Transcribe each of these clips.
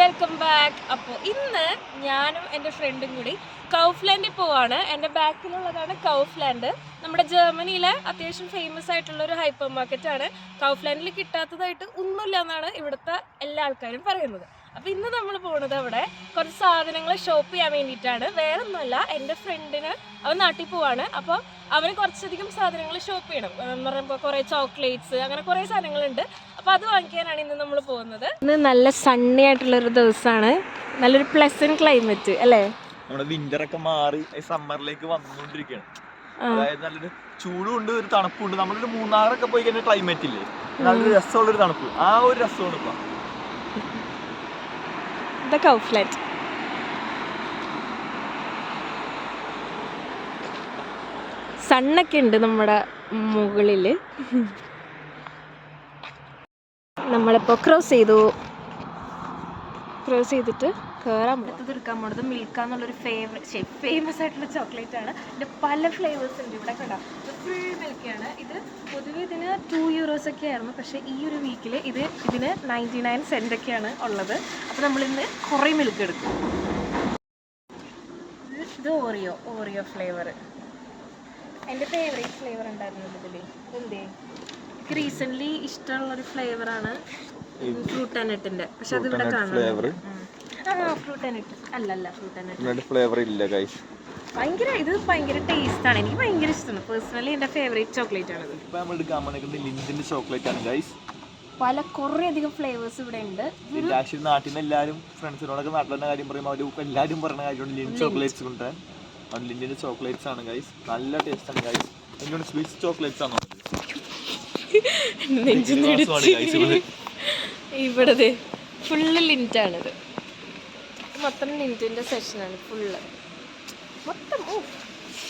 Welcome back. അപ്പോൾ ഇന്ന് ഞാനും എൻ്റെ ഫ്രണ്ടും കൂടി കൗഫ്ലാൻഡിൽ പോവാണ്. എൻ്റെ ബാക്കിലുള്ളതാണ് കൗഫ്ലാൻഡ്. നമ്മുടെ ജർമ്മനിയിലെ അത്യാവശ്യം ഫേമസ് ആയിട്ടുള്ള ഒരു ഹൈപ്പർ മാർക്കറ്റാണ്. കൗഫ്ലാൻഡിൽ കിട്ടാത്തതായിട്ട് ഒന്നുമില്ല എന്നാണ് ഇവിടുത്തെ എല്ലാ ആൾക്കാരും പറയുന്നത്. അപ്പോൾ ഇന്ന് നമ്മൾ പോകുന്നത് അവിടെ കുറച്ച് സാധനങ്ങൾ ഷോപ്പ് ചെയ്യാൻ വേണ്ടിയിട്ടാണ്. വേറെ ഒന്നുമല്ല, എൻ്റെ ഫ്രണ്ടിന് അവൻ നാട്ടിൽ പോവാണ്. അപ്പോൾ അവന് കുറച്ചധികം സാധനങ്ങൾ ഷോപ്പ് ചെയ്യണം എന്ന് പറയുമ്പോൾ കുറേ ചോക്ലേറ്റ്സ് അങ്ങനെ കുറേ സാധനങ്ങളുണ്ട്. അപ്പോൾ അത് വാങ്ങിക്കാനാണ് ഇന്ന് നമ്മൾ പോകുന്നത്. ഇന്ന് നല്ല സണ്ണി ആയിട്ടുള്ളൊരു ദിവസമാണ്, നല്ലൊരു പ്ലസന്റ് ക്ലൈമറ്റ് അല്ലേ? നമ്മുടെ വിന്റർ ഒക്കെ മാറി സമ്മറിലേക്ക് വന്നുകൊണ്ടിരിക്കുകയാണ്. അതായത് നല്ലൊരു ചൂടുണ്ട്, ഒരു തണുപ്പുണ്ട്. നമ്മളൊരു മൂന്നാറൊക്കെ പോയി കഴിഞ്ഞാൽ ക്ലൈമറ്റ് ഇല്ലേ, നല്ലൊരു രസമുള്ളൊരു തണുപ്പ്. ആ ഒരു രസമാണ് ഇപ്പൊ കൗഫ്ലാൻഡ്. സണ്ണൊക്കെ ഉണ്ട് നമ്മുടെ മുകളിൽ. നമ്മളിപ്പോൾ ക്രോസ് ചെയ്തിട്ട് കയറാൻ അടുത്തത് എടുക്കാൻ പോണത് മിൽക്ക എന്നുള്ളൊരു ഫേമസ് ആയിട്ടുള്ള ചോക്ലേറ്റ് ആണ്. ഇതിൻ്റെ പല ഫ്ലേവേഴ്സ് ഉണ്ട്. ഇവിടെ കണ്ട ഇത് ഫുൾ മിൽക്കാണ്. ഇത് പൊതുവെ ഇതിന് €2 ഒക്കെ ആയിരുന്നു, പക്ഷേ ഈ ഒരു വീക്കിൽ ഇതിന് 99 സെൻറ്റ് ഒക്കെയാണ് ഉള്ളത്. അപ്പോൾ നമ്മളിന്ന് കുറേ മിൽക്ക് എടുക്കും. ഇത് ഓറിയോ ഫ്ലേവർ എൻ്റെ ഫേവറേറ്റ് ഫ്ലേവർ ഉണ്ടായിരുന്നു ഇതിൽ. എന്തേ എനിക്ക് റീസെൻ്റ്ലി ഇഷ്ടമുള്ളൊരു ഫ്ലേവറാണ് ഫ്രൂട്ട് ആൻഡ് നട്ടിൻ്റെ. പക്ഷെ അത് ഇവിടെ കാണാം. ഫ്രൂട്ട് ആൻഡ് നട്ട് അല്ലല്ല, ഫ്രൂട്ട് ആൻഡ് നട്ട് ഫ്ലേവർ ഇല്ല ഗൈസ്. ഭയങ്കര ടേസ്റ്റ് ആണ്. എനിക്ക് ഭയങ്കര ഇഷ്ടമാണ്. പേഴ്സണലി എൻ്റെ ഫേവറേറ്റ് ചോക്ലേറ്റ് ആണത്. ഇപ്പൊ നമ്മൾ എടുക്കാൻ പോകുന്നത് ലിൻഡിന്റെ ചോക്ലേറ്റ് ആണ് ഗൈസ്. കുറേ അധികം ഫ്ലേവേഴ്സ് ഇവിടെ ഉണ്ട്. ആക്ച്വലി നാട്ടിൽ നിന്ന് എല്ലാവരും ഫ്രണ്ട്സിനോടൊക്കെ നാട്ടിലെ കാര്യം പറയുമ്പോൾ അവർ എല്ലാവരും പറയുന്ന കാര്യമാണ് ലിൻഡ് ചോക്ലേറ്റ്സ് കൊണ്ട്. ലിൻഡിന്റെ ചോക്ലേറ്റ്സ് ആണ് ഗൈസ്, നല്ല ടേസ്റ്റ് ആണ് ഗൈസ്. എന്നോട് സ്വിസ് ചോക്ലേറ്റ്സ് ആണോ ഇവിടെ ഫുള്ള് ലിൻറ്റാണിത്. മൊത്തം ലിൻറ്റിൻ്റെ സെഷനാണ് ഫുള്ള് മൊത്തം.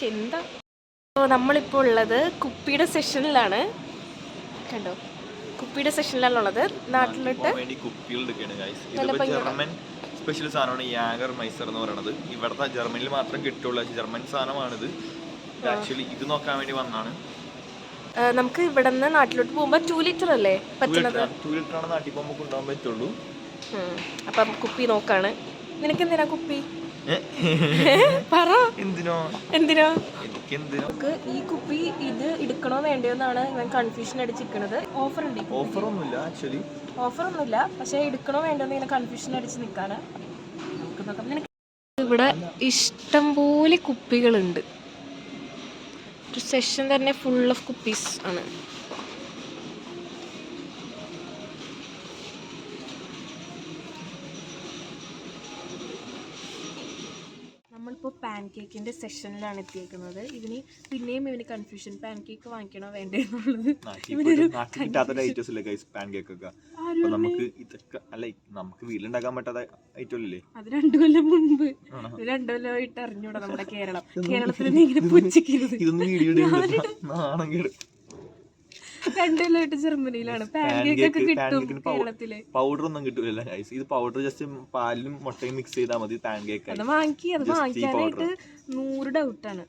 എന്താ നമ്മളിപ്പോൾ ഉള്ളത് കുപ്പിയുടെ സെഷനിലാണ്. കണ്ടോ, കുപ്പിയുടെ സെഷനിലാണ് ഉള്ളത്. നാട്ടിലിട്ട് ജർമ്മൻ സ്പെഷ്യൽ സാധനമാണ് യാഗർ മൈസർ എന്ന് പറയുന്നത്. ഇവിടുത്തെ ജർമ്മനിയിൽ മാത്രം കിട്ടുള്ളൂ. ജർമ്മൻ സാധനമാണിത്. ആക്ച്വലി ഇത് നോക്കാൻ വേണ്ടി വന്നാണ്. നമുക്ക് ഇവിടെ നിന്ന് നാട്ടിലോട്ട് പോകുമ്പോൾ 2 ലിറ്റർ അല്ലേ പറ്റുന്നത്? 2 ലിറ്റർ ആണ് നാട്ടിൽ പോകുമ്പോൾ കൊണ്ടുപോകാൻ പറ്റുള്ളൂ. അപ്പം കുപ്പി നോക്കാണ്. നിനക്ക് എന്തിനാ കുപ്പി? പറ. എന്തിനോ നമുക്ക് ഈ കുപ്പി ഇത് എടുക്കണോ വേണ്ടയോന്നാണ് ഇവൻ കൺഫ്യൂഷൻ അടിച്ചിരിക്കണത്. ഓഫറൊന്നുമില്ല, പക്ഷെ എടുക്കണോ വേണ്ടോന്ന് ഇങ്ങനെ കൺഫ്യൂഷൻ അടിച്ച് നിൽക്കാണ്. നമുക്ക് നോക്കാം. നിനക്ക് ഇവിടെ ഇഷ്ടം പോലെ കുപ്പികളുണ്ട്. ഒരു സെഷൻ തന്നെ ഫുൾ ഓഫ് കുപ്പീസ് ആണ്. നമ്മളിപ്പോൾ പാൻ കേക്കിൻ്റെ സെഷനിലാണ് എത്തിയേക്കുന്നത്. ഇവന് കൺഫ്യൂഷൻ, പാൻ കേക്ക് വാങ്ങിക്കണോ വേണ്ടേ എന്നുള്ളത്. നമുക്ക് ഇതൊക്കെ അല്ല, നമുക്ക് വീട്ടിലുണ്ടാക്കാൻ പറ്റാത്ത ഐറ്റം അല്ലേ. അത് 2 കൊല്ലം മുൻപ്, 2 കൊല്ലമായിട്ട് അറിഞ്ഞൂടാ നമ്മുടെ കേരളത്തിൽ ഇങ്ങനെ പുച്ഛിക്കരുത്. 2 കൊല്ലമായിട്ട് ജർമ്മനിയിലാണ്. പാൻ കേക്ക് ഒക്കെ കിട്ടും കേരളത്തില്. പൗഡർ ഒന്നും കിട്ടൂല ഗൈസ്. ഇത് പൗഡർ ജസ്റ്റ് പാലും മുട്ടയും മിക്സ് ചെയ്താൽ മതി പാൻ കേക്ക്. അത് വാങ്ങിക്കാനായിട്ട് 100 ഡൗട്ടാണ്.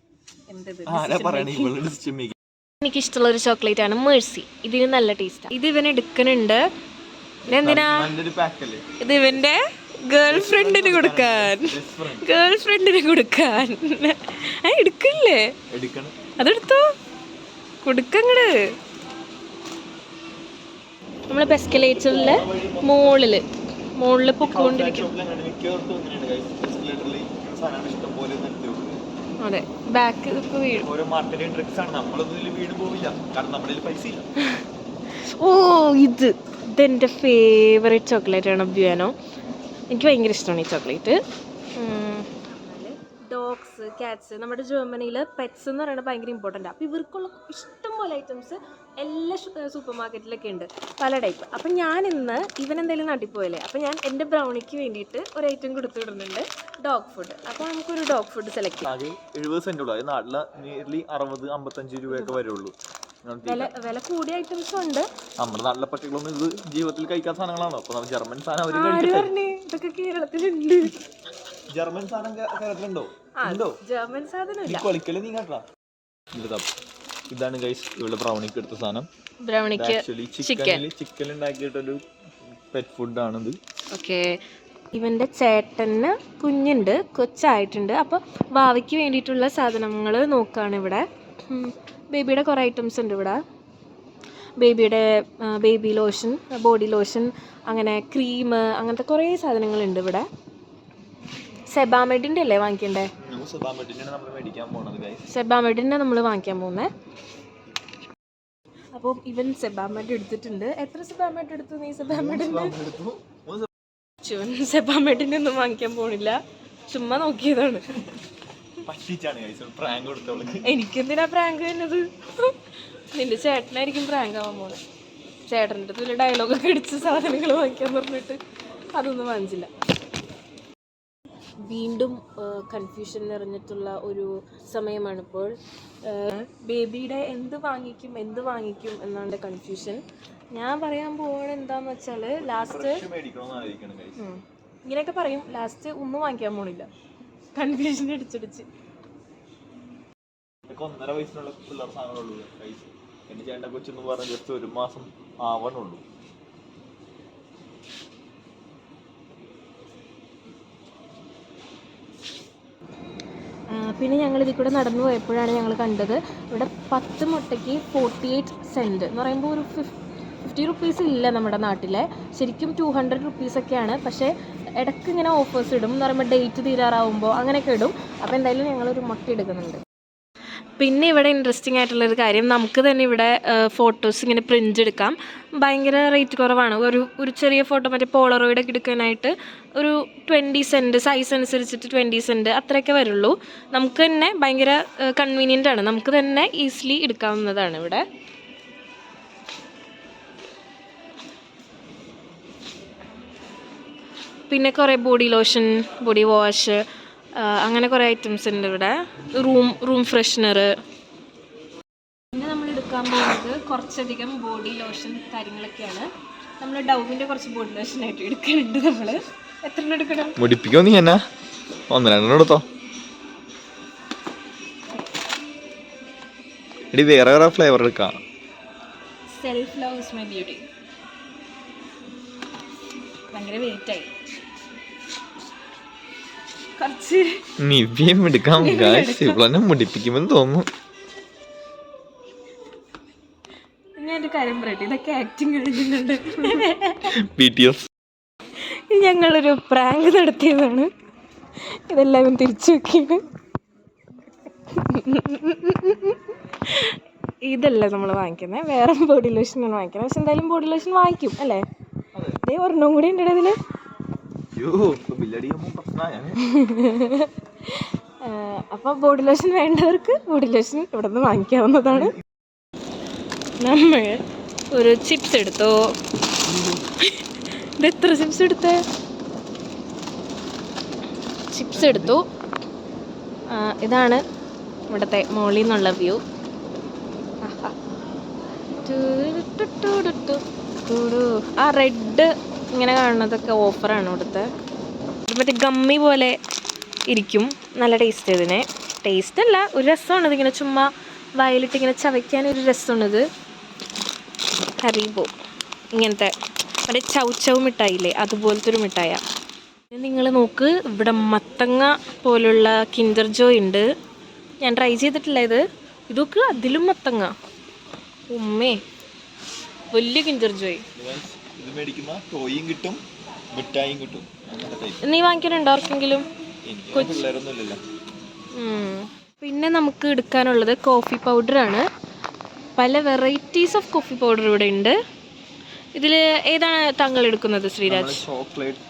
എനിക്ക് ഇഷ്ടമുള്ള ഒരു ചോക്ലേറ്റ് ആണ് മേഴ്സി. ഇതിന് നല്ല ടേസ്റ്റ്. ഇത് ഇവൻ എടുക്കുന്നുണ്ട്. എന്തിനാ? ഇത് ഇവന്റെ ഗേൾ ഫ്രണ്ടിന് കൊടുക്കാൻ. എടുക്കില്ലേ? അതെടുത്തോ, കൊടുക്കങ്ങട്. നമ്മളെ എസ്കലേറ്ററിലെ മുകളില് പൊക്കോണ്ടിരിക്കും. അതെ, ബാക്ക് വീഴും. ഓ, ഇതെന്റെ ഫേവറേറ്റ് ചോക്ലേറ്റ് ആണ് ബ്യുവാനോ. എനിക്ക് ഭയങ്കര ഇഷ്ടമാണ് ഈ ചോക്ലേറ്റ്. ഡോഗ്സ്, ക്യാറ്റ്സ്, നമ്മുടെ ജർമ്മനിയിൽ പെറ്റ്സ് എന്ന് പറയുന്നത് ഭയങ്കര ഇമ്പോർട്ടൻ്റ്. അപ്പോൾ ഇവർക്കുള്ള ഇഷ്ടംപോലെ ഐറ്റംസ് എല്ലാ സൂപ്പർ മാർക്കറ്റിലൊക്കെ ഉണ്ട്, പല ടൈപ്പ്. അപ്പം ഞാൻ ഇന്ന് ഇവനെന്തായാലും നാട്ടിൽ പോയല്ലേ, അപ്പോൾ ഞാൻ എൻ്റെ ബ്രൗണിക്ക് വേണ്ടിയിട്ട് ഒരു ഐറ്റം കൊടുത്തു വിടുന്നുണ്ട്, ഡോഗ് ഫുഡ്. അപ്പോൾ നമുക്കൊരു ഡോഗ് ഫുഡ് സെലക്ട് ചെയ്യാം. 70 സെന്റ് ഉള്ളൂ. നാട്ടിൽ നിയർലി 60-55 രൂപയൊക്കെ വരുള്ളൂ. വില കൂടിയ ഐറ്റംസും ഉണ്ട്. നമ്മുടെ നാട്ടിലെ പട്ടികളൊന്നും ഇത് ജീവിതത്തിൽ കഴിക്കാത്ത സാധനങ്ങളാണോ? അപ്പോൾ നമ്മൾ ജർമ്മൻ സാധനം ഇതൊക്കെ കേരളത്തിലുണ്ട്. ജർമ്മൻ സാധനം കേരളത്തിലുണ്ടോ? ജർമ്മൻ സാധനം നീ കേട്ടാ. ഇതാണ് ഗൈസ് ഇവിടെ ബ്രൗണിക്ക് എടുത്ത സാധനം. ബ്രൗണിക്ക് ചിക്കൻ ഉണ്ടാക്കിയിട്ടൊരു പെറ്റ് ഫുഡാണിത്. ഓക്കെ, ഇവൻ്റെ ചേട്ടന് കുഞ്ഞുണ്ട്, കൊച്ചായിട്ടുണ്ട്. അപ്പോൾ ഭാവിക്ക് വേണ്ടിയിട്ടുള്ള സാധനങ്ങൾ നോക്കുകയാണ് ഇവിടെ. ബേബിയുടെ കുറേ ഐറ്റംസ് ഉണ്ട് ഇവിടെ. ബേബിയുടെ ബേബി ലോഷൻ, ബോഡി ലോഷൻ, അങ്ങനെ ക്രീം, അങ്ങനത്തെ കുറേ സാധനങ്ങളുണ്ട് ഇവിടെ. സെബാമെഡിൻ്റെ അല്ലേ വാങ്ങിക്കണ്ടേ? സെബാമെഡിൻ്റെ നമ്മൾ വാങ്ങിക്കാൻ പോകുന്നത്. അപ്പോൾ ഇവൻ സെബാമെഡ് എടുത്തിട്ടുണ്ട്. എത്ര സെബാമെഡ് എടുത്തു നീ? സെബാമെഡിൻ്റെ ഒന്നും വാങ്ങിക്കാൻ പോണില്ല, ചുമ്മാ നോക്കിയതാണ്. എനിക്കെന്തിനാ പ്രാങ്ക് ചെയ്യുന്നത്? നിന്റെ ചേട്ടനായിരിക്കും പ്രാങ്ക് ആവാൻ പോണത്. ചേട്ടൻ്റെ അടുത്ത് വലിയ ഡയലോഗൊക്കെ അടിച്ച് സാധനങ്ങൾ വാങ്ങിക്കാൻ പറഞ്ഞിട്ട് അതൊന്നും വാങ്ങിച്ചില്ല. വീണ്ടും കൺഫ്യൂഷൻ നിറഞ്ഞിട്ടുള്ള ഒരു സമയമാണിപ്പോൾ. ബേബിയുടെ എന്ത് വാങ്ങിക്കും എന്നാണ് കൺഫ്യൂഷൻ. ഞാൻ പറയാൻ പോകുന്നത് എന്താന്ന് വെച്ചാൽ ലാസ്റ്റ് ഇങ്ങനെയൊക്കെ പറയും, ലാസ്റ്റ് ഒന്നും വാങ്ങിക്കാൻ പോണില്ല, കൺഫ്യൂഷൻ അടിച്ചടിച്ച്. 1.5 വയസ്സിനുള്ള പിള്ളേർ സാധനങ്ങളുള്ളൂ. എൻ്റെ ചേട്ടൻ്റെ കൊച്ചെന്ന് പറഞ്ഞ ജസ്റ്റ് 1 മാസം ആവണുള്ളൂ. പിന്നെ ഞങ്ങൾ ഇതിൽ കൂടെ നടന്നു പോയപ്പോഴാണ് ഞങ്ങൾ കണ്ടത് ഇവിടെ 10 മുട്ടയ്ക്ക് 48 സെൻറ്റ് എന്ന് പറയുമ്പോൾ ഒരു 50 റുപ്പീസ് ഇല്ല നമ്മുടെ നാട്ടിലെ. ശരിക്കും 200 റുപ്പീസൊക്കെയാണ്. പക്ഷേ ഇടയ്ക്ക് ഇങ്ങനെ ഓഫേഴ്സ് ഇടും എന്ന് പറയുമ്പോൾ ഡേറ്റ് തീരാറാവുമ്പോൾ അങ്ങനെയൊക്കെ ഇടും. അപ്പോൾ എന്തായാലും ഞങ്ങളൊരു മുട്ട എടുക്കുന്നുണ്ട്. പിന്നെ ഇവിടെ ഇൻട്രസ്റ്റിംഗ് ആയിട്ടുള്ളൊരു കാര്യം, നമുക്ക് തന്നെ ഇവിടെ ഫോട്ടോസ് ഇങ്ങനെ പ്രിൻ്റ് എടുക്കാം. ഭയങ്കര റേറ്റ് കുറവാണ്. ഒരു ചെറിയ ഫോട്ടോ മറ്റേ പോളറോയിഡൊക്കെ എടുക്കാനായിട്ട് ഒരു 20 സെൻറ്റ്, സൈസ് അനുസരിച്ചിട്ട് 20 സെൻറ്റ് അത്രയൊക്കെ വരുള്ളൂ. നമുക്ക് തന്നെ ഭയങ്കര കൺവീനിയൻ്റ് ആണ്. നമുക്ക് തന്നെ ഈസിലി എടുക്കാവുന്നതാണ് ഇവിടെ. പിന്നെ കുറേ ബോഡി ലോഷൻ, ബോഡി വാഷ്, അങ്ങനെ കുറേ ഐറ്റംസ് ഉണ്ട് ഇവിടെ. Room freshener. പിന്നെ നമ്മൾ എടുക്കാൻ പോകുന്നത് കുറച്ചധികം ബോഡി ലോഷൻ കാര്യങ്ങളൊക്കെയാണ്. നമ്മൾ ഡൗവിൻ്റെ കുറച്ച് ബോഡി ലോഷനായിട്ട് എടുക്കുന്നുണ്ട്. നമ്മൾ എത്ര എടുക്കണം? മുടിപ്പിക്കോ നീ എന്നാ? 1-2 എടുത്തോ. എടി വേറെ ഫ്ലേവർ എടുക്കാം. Self love is my beauty. ഭയങ്കര വെയിറ്റായി. നിവ്യം എടുക്കാം. ഇവളെന്നെ മുടിപ്പിക്കുമെന്ന് തോന്നുന്നു. ഞാനൊരു കാര്യം പറയട്ടെ, ഇതൊക്കെ ആക്ടിങ് കളിക്കുന്നുണ്ട്. BTS. ഞങ്ങളൊരു പ്രാങ്ക് നടത്തിയതാണ്. ഇതെല്ലാം തിരിച്ചു വെക്കിയത്. ഇതല്ല നമ്മൾ വാങ്ങിക്കുന്നത്, വേറെ ബോഡി ലോഷനാണ് വാങ്ങിക്കുന്നത്. പക്ഷെ എന്തായാലും ബോഡി ലോഷൻ വാങ്ങിക്കും അല്ലേ? അതേ ഒരെണ്ണം കൂടി ഉണ്ട് ഇതിൽ. അപ്പോൾ ബോഡി ലോഷൻ വേണ്ടവർക്ക് ബോഡി ലോഷൻ ഇവിടെ നിന്ന് വാങ്ങിക്കാവുന്നതാണ്. നമ്മൾ ഒരു ചിപ്സ് എടുത്തോ. ഇത് എത്ര ചിപ്സ് എടുത്തേ? ചിപ്സ് എടുത്തു. ഇതാണ് ഇവിടുത്തെ മോളിൽ നിന്നുള്ള വ്യൂ. ആ റെഡ് ഇങ്ങനെ കാണുന്നതൊക്കെ ഓഫറാണ് ഇവിടുത്തെ. മറ്റേ ഗമ്മി പോലെ ഇരിക്കും, നല്ല ടേസ്റ്റ്. ഇതിന് ടേസ്റ്റ് അല്ല, ഒരു രസമാണ് ഇതിങ്ങനെ ചുമ്മാ വയലിട്ട് ഇങ്ങനെ ചവയ്ക്കാനൊരു രസമാണിത്. ഹരീബോ ഇങ്ങനത്തെ മറ്റേ ചൗ മിഠായില്ലേ, അതുപോലത്തെ ഒരു മിഠായ. നിങ്ങൾ നോക്ക്, ഇവിടെ മത്തങ്ങ പോലുള്ള കിൻഡർ ജോയ് ഉണ്ട്. ഞാൻ ട്രൈ ചെയ്തിട്ടില്ല ഇത്. ഇതൊക്കെ അതിലും മത്തങ്ങ. ഉമ്മേ, വലിയ കിൻഡർ ജോയ്. നീ വാങ്ങിക്കാനുണ്ടോ ആർക്കെങ്കിലും? പിന്നെ നമുക്ക് എടുക്കാനുള്ളത് കോഫി പൗഡറാണ്. പല വെറൈറ്റീസ് ഓഫ് കോഫി പൗഡർ ഇവിടെ ഉണ്ട്. ഇതിൽ ഏതാണ് താങ്കൾ എടുക്കുന്നത് ശ്രീരാജ്? ചോക്ലേറ്റ്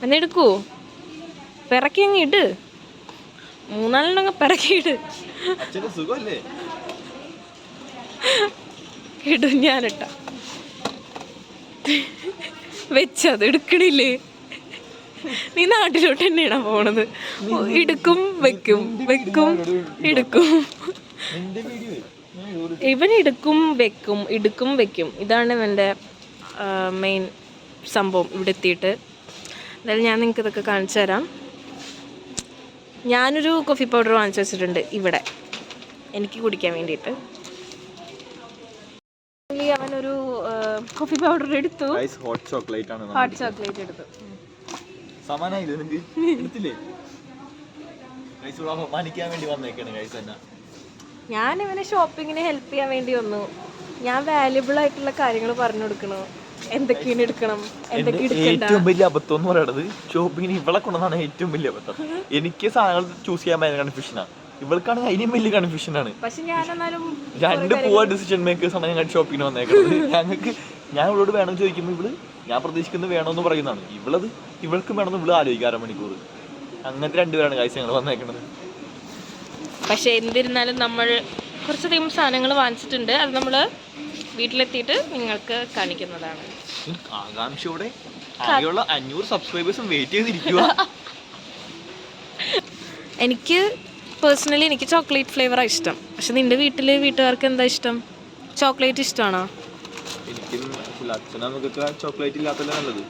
എന്നെടുക്കൂ, പിറക്കി അങ്ങ് ഇട്. 3-4 പിറക്കിയിട്. ഇടും ഞാനിട്ട വെച്ചത് എടുക്കണില്ലേ? നീ നാട്ടിലോട്ട് തന്നെയാണോ പോണത്? എടുക്കും വെക്കും, വെക്കും എടുക്കും. ഇവൻ എടുക്കും വെക്കും, എടുക്കും വെക്കും. ഇതാണ് എൻ്റെ മെയിൻ സംഭവം ഇവിടെ എത്തിയിട്ട്. എന്തായാലും ഞാൻ നിങ്ങൾക്ക് ഇതൊക്കെ കാണിച്ചു തരാം. ഞാനൊരു കോഫി പൗഡർ വാങ്ങിച്ചു വെച്ചിട്ടുണ്ട് ഇവിടെ എനിക്ക് കുടിക്കാൻ വേണ്ടിയിട്ട്. അവൻ ഒരു കോഫി പൗഡർ എടുത്തു, ഹോട്ട് ചോക്ലേറ്റ് ആണ് ഹോട്ട് ചോക്ലേറ്റ് എടുത്തു. സമാനായില്ലേ നിനക്ക്? എടുത്തില്ലേ? മാനിക്കാൻ വേണ്ടി വന്നേക്കാണ് ഗൈസ് തന്നെ. ഞാൻ ഇവനെ ഷോപ്പിങ്ങിന് ഹെൽപ്പ് ചെയ്യാൻ വേണ്ടി വന്നു. ഞാൻ വാല്യുബിൾ ആയിട്ടുള്ള കാര്യങ്ങൾ പറഞ്ഞു കൊടുക്കണു, എന്തൊക്കെയാണ് എടുക്കണം, എന്തൊക്കെ ഏറ്റവും വലിയ അബദ്ധം എന്ന് പറയുന്നത് ഷോപ്പിങ്ങിന് ഇവളെ കൊണ്ടതാണ് ഏറ്റവും വലിയ അബദ്ധം. എനിക്ക് സാധനങ്ങൾ ചൂസ് ചെയ്യാൻ ഭയങ്കര കൺഫ്യൂഷനാണ്, ഇവൾക്കാണ് അതിനും വലിയ കൺഫ്യൂഷനാണ്. പക്ഷെ ഞാൻ എന്നാലും രണ്ട് പോവാ ഡിസിഷൻ മേക്കേഴ്സ് ആണ് ഞങ്ങൾ ഷോപ്പിങ്ങിന് വന്നേക്കുന്നത്. ഞങ്ങൾക്ക് ഞാൻ ഇവളോട് വേണം ചോദിക്കുമ്പോൾ ഇവള് ഞാൻ പ്രതീക്ഷിക്കുന്നത് വേണമെന്ന് പറയുന്നതാണ്, ഇവൾക്ക് വേണമെന്ന് ഇവള് ആലോചിക്കുക 1/2 മണിക്കൂർ. അങ്ങനത്തെ രണ്ടുപേരാണ് കാഴ്ച ഞങ്ങൾ വന്നേക്കുന്നത്. പക്ഷെ എന്നിരുന്നാലും നമ്മൾ കുറച്ചധികം സാധനങ്ങൾ വാങ്ങിച്ചിട്ടുണ്ട്, അത് നമ്മൾ വീട്ടിലെത്തിയിട്ട് നിങ്ങൾക്ക് കാണിക്കുന്നതാണ്. ആകാംക്ഷയോടെ ആകെയുള്ള 500 സബ്സ്ക്രൈബേഴ്സും വെയിറ്റ് ചെയ്തിരിക്കുക. എനിക്ക് പേഴ്സണലി എനിക്ക് ചോക്ലേറ്റ് ഫ്ലേവറാണ് ഇഷ്ടം. പക്ഷെ നിന്റെ വീട്ടുകാർക്ക് എന്താ ഇഷ്ടം? ചോക്ലേറ്റ് ഇഷ്ടമാണോ? എനിക്കും അച്ഛനമ്മക്കൊക്കെ ചോക്ലേറ്റ് ഇല്ലാത്തല്ലേ നല്ലത്.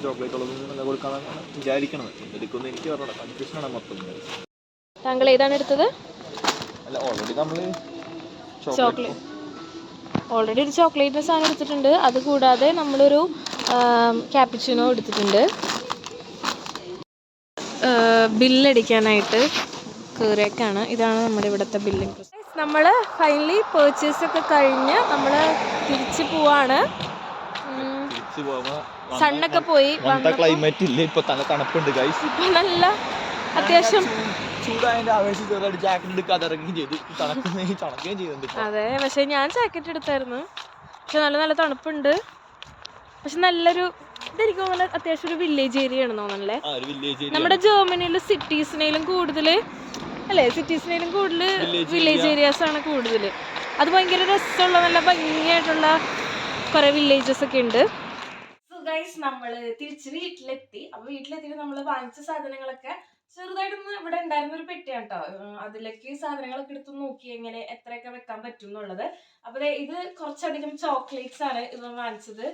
ചോക്ലേറ്റ് ഉള്ളതൊന്നും കൊടുക്കാന്നാണ് വിചാരിക്കണത്. എടുക്കുന്ന എനിക്ക് പറഞ്ഞോളാം, കൺഫ്യൂഷനാണ് മൊത്തം. താങ്കൾ ഏതാണ് എടുത്തത്? അല്ല ഓൾറെഡി നമ്മള് ഓൾറെഡി ഒരു ചോക്ലേറ്റിൻ്റെ സാധനം എടുത്തിട്ടുണ്ട്. അതുകൂടാതെ നമ്മളൊരു ക്യാപ്പിച്ചിനോ എടുത്തിട്ടുണ്ട്. ബില്ലടിക്കാനായിട്ട് കയറിയേക്കാണ്. ഇതാണ് നമ്മുടെ ഇവിടുത്തെ ബില്ലിംഗ് പ്രോസസ്. നമ്മൾ ഫൈനലി പേർച്ചേസ് ഒക്കെ കഴിഞ്ഞ് നമ്മൾ തിരിച്ച് പോവാണ്. സണ്ണൊക്കെ പോയി ക്ലൈമറ്റ് ഇല്ല, ഇപ്പൊ നല്ല തണുപ്പുണ്ട് ഗൈസ്. ഇപ്പൊ നല്ല അത്യാവശ്യം ചൂടായതിന്റെ ആവേശം ചെറുതായിട്ട് ജാക്കറ്റ് എടുക്കാതെ ഇറങ്ങുകയും ചെയ്തു, തണുക്കുകയും ചെയ്യുന്നുണ്ട്. അതെ, പക്ഷെ ഞാൻ ജാക്കറ്റ് എടുത്തായിരുന്നു. പക്ഷെ നല്ല തണുപ്പുണ്ട്. പക്ഷെ നല്ലൊരു ഇതെനിക്ക് തോന്നുന്നത് അത്യാവശ്യം ഒരു വില്ലേജ് ഏരിയ ആണെന്ന് തോന്നണല്ലേ. നമ്മുടെ ജർമ്മനിയിൽ സിറ്റീസിനേലും കൂടുതൽ വില്ലേജ് ഏരിയാസ് ആണ് കൂടുതൽ. അത് ഭയങ്കര രസമുള്ള നല്ല ഭംഗിയായിട്ടുള്ള കുറെ വില്ലേജസ് ഒക്കെ ഉണ്ട്. സോ ഗൈസ്, നമ്മൾ തിരിച്ച് വീട്ടിലെത്തി. അപ്പോൾ വീട്ടിലെത്തിയിട്ട് നമ്മൾ വാങ്ങിച്ച സാധനങ്ങളൊക്കെ ചെറുതായിട്ടൊന്ന് ഇവിടെ ഉണ്ടായിരുന്ന ഒരു പെട്ടിയാണ് കേട്ടോ. അതിലേക്ക് സാധനങ്ങളൊക്കെ എടുത്ത് നോക്കി എങ്ങനെ എത്രയൊക്കെ വെക്കാൻ പറ്റും എന്നുള്ളത്. അപ്പോൾ ഇത് കുറച്ചധികം ചോക്ലേറ്റ്സ് ആണ് ഇവ വാങ്ങിച്ചത്.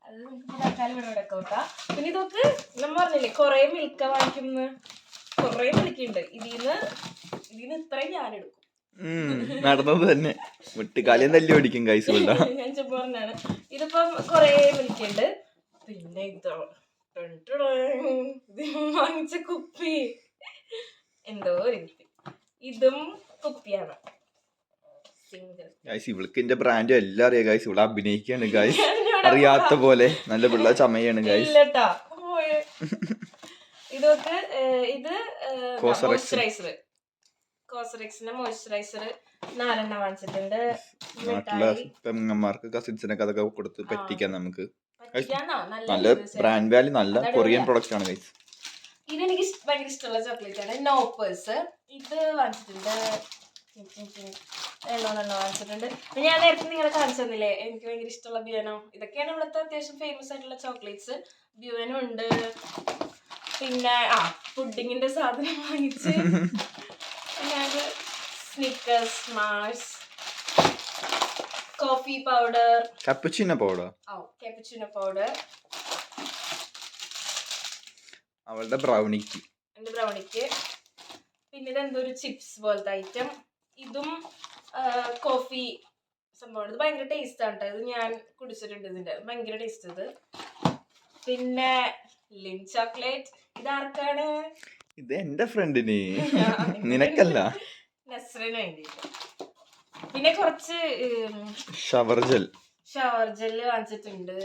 അത് നമുക്ക് തൽക്കാലം ഇവിടെ വെക്കാം. പിന്നെ ഇതൊക്കെ നമ്മൾ പറഞ്ഞില്ലേ കുറേ മിൽക്ക വാങ്ങിക്കുന്ന കുറേ മിൽക്കുണ്ട്. ഇതിന്ന് ഇത്രയും ഞാനെടുക്കും. നടന്നത് തന്നെ മുട്ടുകാലിയും തല്ലി ഓടിക്കും കൈസ്. ഞാൻ ചുമ്മാ പറഞ്ഞാണ്. ഇതിപ്പം കുറേ മിൽക്കുണ്ട്. പിന്നെ ഇതോ വാങ്ങിച്ച കുപ്പി എന്തോ ഇതും കുപ്പിയാണ്. ഇവൾക്ക് എന്റെ ബ്രാൻഡ് എല്ലാം അറിയാം ഗൈസ്. ഇവിടെ അഭിനയിക്കാണ് ഗൈസ്, അറിയാത്ത പോലെ. നല്ല പിള്ള ചമയാണ് ഗൈസ്. ഇതൊക്കെ ഇത് കോസറെക്സിന്റെ മോയ്സ്ചറൈസർ 4 വാങ്ങിച്ചിട്ടുണ്ട്. നാട്ടിലെ പെങ്ങന്മാർക്ക് കസിൻസിനൊക്കെ അതൊക്കെ കൊടുത്ത് പറ്റിക്കാൻ നമുക്ക്. നല്ല ബ്രാൻഡ് വാല്യൂ, നല്ല കൊറിയൻ പ്രൊഡക്റ്റ് ആണ് ഗൈസ്. ഇതെനിക്ക് ഭയങ്കര ഇഷ്ടമുള്ള ചോക്ലേറ്റ് ആണ്, നോപ്പേഴ്സ്. ഇത് വാങ്ങിച്ചിട്ടുണ്ട്, വാങ്ങിച്ചിട്ടുണ്ട്. ഞാൻ നേരത്തെ നിങ്ങളെ കാണിച്ചു തന്നില്ലേ എനിക്ക് ഭയങ്കര ഇഷ്ടമുള്ള ബ്യൂനോ. ഇതൊക്കെയാണ് ഇവിടുത്തെ അത്യാവശ്യം ഫേമസ് ആയിട്ടുള്ള ചോക്ലേറ്റ്സ്. ബ്യൂനോ ഉണ്ട്. പിന്നെ പുഡിങ്ങിന്റെ സാധനം വാങ്ങിച്ച്. പിന്നെ Snickers, Mars, coffee powder, cappuccino powder, അവളുടെ ബ്രൗണിക്ക്, എന്റെ ബ്രൗണിക്ക്. പിന്നെ ഇതെന്തോ ഒരു ചിപ്സ് പോലത്തെ ഐറ്റം. ഇതും കോഫി സംഭവമാണ്. ഇത് ഭയങ്കര ടേസ്റ്റ് ആണ് കേട്ടോ. ഇത് ഞാൻ കുടിച്ചിട്ടുണ്ട്, ഇതിന്റെ ഭയങ്കര ടേസ്റ്റ് ഇത്. പിന്നെ ലിൻ ചോക്ലേറ്റ്. ഇതാർക്കാണ്? ഇത് എന്റെ ഫ്രണ്ടിന്, നിനക്കല്ല. നസ്രിന് വേണ്ടിയിട്ട്. പിന്നെ കുറച്ച് ഷവർ ജെല്ല് വാങ്ങിച്ചിട്ടുണ്ട്.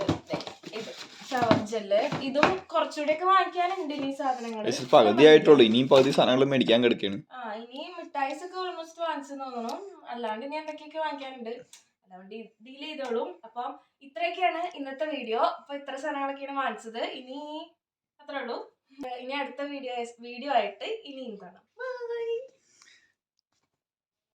ഇത് ഷവർ ജെല്ല്. ഇതും കുറച്ചുകൂടെയൊക്കെ വാങ്ങിക്കാനുണ്ട് ഇനി സാധനങ്ങൾ. പകുതിയായിട്ടുള്ളൂ, ഇനിയും പകുതി സാധനങ്ങൾ മേടിക്കാൻ കിടക്കാണ്. ഇനി മിഠായിസ് ഒക്കെ ഓൾമോസ്റ്റ് വാങ്ങിച്ചു തോന്നണം. അല്ലാണ്ട് ഇനി എന്തൊക്കെയൊക്കെ വാങ്ങിക്കാനുണ്ട്, അതുകൊണ്ട് ഡീൽ ചെയ്തോളും. അപ്പം ഇത്രയൊക്കെയാണ് ഇന്നത്തെ വീഡിയോ. അപ്പൊ ഇത്ര സാധനങ്ങളൊക്കെയാണ് വാങ്ങിച്ചത്. ഇനി അത്രേ ഉള്ളൂ. ഇനി അടുത്ത വീഡിയോ ആയിട്ട് ഇനിയും കാണാം.